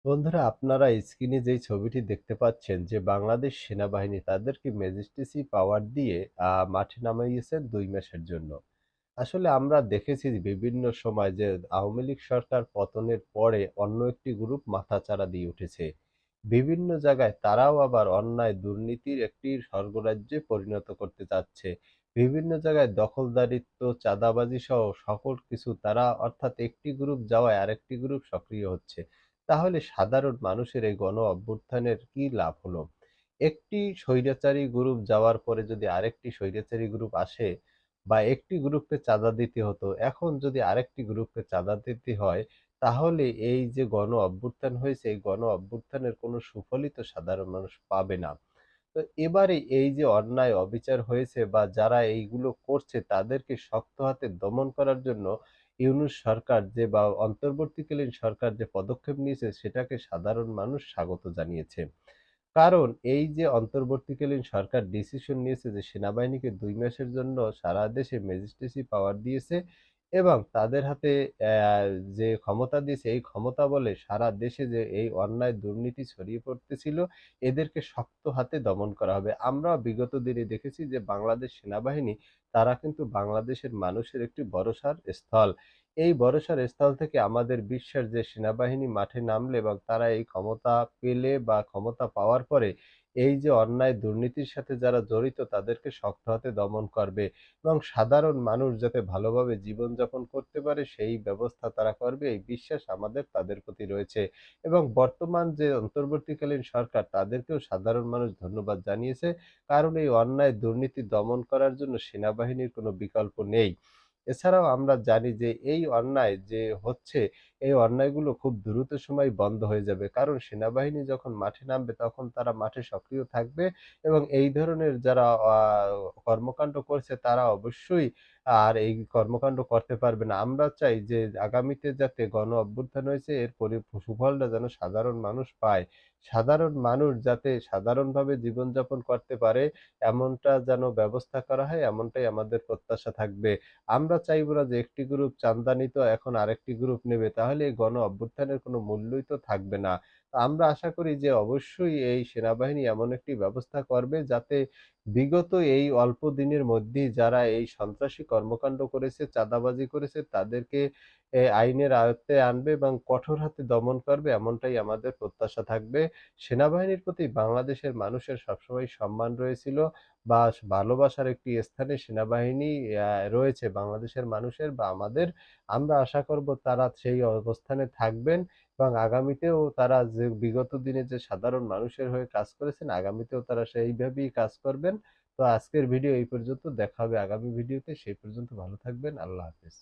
বন্ধুরা, আপনারা স্ক্রিনে যেই ছবিটি দেখতে পাচ্ছেন যে বাংলাদেশ সেনাবাহিনী তাদেরকে ম্যাজিস্ট্রেসি পাওয়ার দিয়ে মাঠে নামিয়েছেন ২ মাসের জন্য। আসলে আমরা দেখেছি যে বিভিন্ন সময় যে আওয়ামী লীগ সরকার পতনের পরে অন্য একটি গ্রুপ মাথাচাড়া দিয়ে উঠেছে। বিভিন্ন জায়গায় তারাও আবার অন্যায় দুর্নীতির একটি স্বর্গরাজ্যে পরিণত করতে চাচ্ছে। বিভিন্ন জায়গায় দখলদারিত্ব, চাঁদাবাজি সহ সকল কিছু তারা অর্থাৎ একটি গ্রুপ যাওয়ায় আরেকটি গ্রুপ সক্রিয় হচ্ছে। তাহলে সাধারণ মানুষের এই গণ অভ্যুত্থানের কি লাভ হলো? একটি স্বৈরাচারী গ্রুপ যাওয়ার পরে যদি আরেকটি স্বৈরাচারী গ্রুপ আসে বা একটি গ্রুপকে চাঁদা দিতে হতো, এখন যদি আরেকটি গ্রুপকে চাঁদা দিতে হয়, তাহলে এই যে গণ অভ্যুত্থান হয়েছে, এই গণ অভ্যুত্থানের কোনো সুফলই তো সাধারণ মানুষ পাবে না। তো এবারে এই যে অন্যায় অবিচার হয়েছে বা যারা এইগুলো করছে তাদেরকে শক্ত হাতে দমন করার জন্য ইউনূস সরকার যে বা অন্তর্বর্তীকালীন সরকার যে পদক্ষেপ নিয়েছে সেটাকে সাধারণ মানুষ স্বাগত জানিয়েছে। কারণ এই যে অন্তর্বর্তীকালীন সরকার ডিসিশন নিয়েছে যে সেনাবাহিনীকে ২ মাসের জন্য সারা দেশে ম্যাজিস্ট্রেসি পাওয়ার দিয়েছে এবং তাদের হাতে যে ক্ষমতা দিয়েছে এই ক্ষমতা বলে সারা দেশে যে এই অন্যায় দুর্নীতি ছড়িয়ে পড়তেছিল এদেরকে শক্ত হাতে দমন করা হবে। আমরা বিগত দিনে দেখেছি যে বাংলাদেশ সেনাবাহিনী তারা কিন্তু বাংলাদেশের মানুষের একটি ভরসার স্থল। এই ভরসার স্থল থেকে আমাদের বিশ্বাস যে সেনাবাহিনী মাঠে নামলে এবং তারা এই ক্ষমতা পেলে বা ক্ষমতা পাওয়ার পরে এই যে অন্যায় দুর্নীতির সাথে যারা জড়িত তাদেরকে শক্ত হাতে দমন করবে এবং সাধারণ মানুষ যাতে ভালোভাবে জীবনযাপন করতে পারে সেই ব্যবস্থা তারা করবে এই বিশ্বাস আমাদের তাদের প্রতি রয়েছে। এবং বর্তমান যে অন্তর্বর্তীকালীন সরকার তাদেরকেও সাধারণ মানুষ ধন্যবাদ জানিয়েছে। কারণ এই অন্যায় দুর্নীতি দমন করার জন্য সেনাবাহিনীর কোনো বিকল্প নেই। এছাড়াও আমরা জানি যে এই অন্যায় যে হচ্ছে, এই অন্যায়গুলো খুব দ্রুত সময়ে বন্ধ হয়ে যাবে। কারণ সেনাবাহিনী যখন মাঠে নামবে তখন তারা মাঠে সক্রিয় থাকবে এবং এই ধরনের যারা কর্মকাণ্ড করছে তারা অবশ্যই আর এই কর্মকাণ্ড করতে পারবে না। আমরা চাই যে আগামীতে যাতে গণ অভ্যুত্থান হয়েছে এর সুফলটা যেন সাধারণ মানুষ পায়। সাধারণ মানুষ যাতে সাধারণভাবে জীবনযাপন করতে পারে এমনটা যেন ব্যবস্থা করা হয় এমনটাই আমাদের প্রত্যাশা থাকবে। আমরা চাইব না যে একটি গ্রুপ চাঁদা নিত এখন আরেকটি গ্রুপ নেবে। তাহলে এই গণ অভ্যুত্থানের কোনো মূল্যই তো থাকবে না। তো আমরা আশা করি যে অবশ্যই এই সেনাবাহিনী এমন একটি ব্যবস্থা করবে যাতে বিগত এই অল্প দিনের মধ্যেই যারা এই সন্ত্রাসী কর্মকাণ্ড করেছে, চাঁদাবাজি করেছে তাদেরকে আইনের আয়ত্তে আনবে এবং কঠোর হাতে দমন করবে এমনটাই আমাদের প্রত্যাশা থাকবে। সেনাবাহিনীর প্রতি বাংলাদেশের মানুষের সবসময় সম্মান রয়েছিল বা ভালোবাসার একটি স্থানে সেনাবাহিনী রয়েছে বাংলাদেশের মানুষের বা আমাদের। আমরা আশা করব তারা সেই অবস্থানে থাকবেন এবং আগামীতেও তারা যে বিগত দিনে যে সাধারণ মানুষের হয়ে কাজ করেছেন, আগামীতেও তারা সেইভাবেই কাজ করবেন। তো আজকের ভিডিও এই পর্যন্ত। দেখা হবে আগামী ভিডিওতে। সেই পর্যন্ত ভালো থাকবেন। আল্লাহ হাফেজ।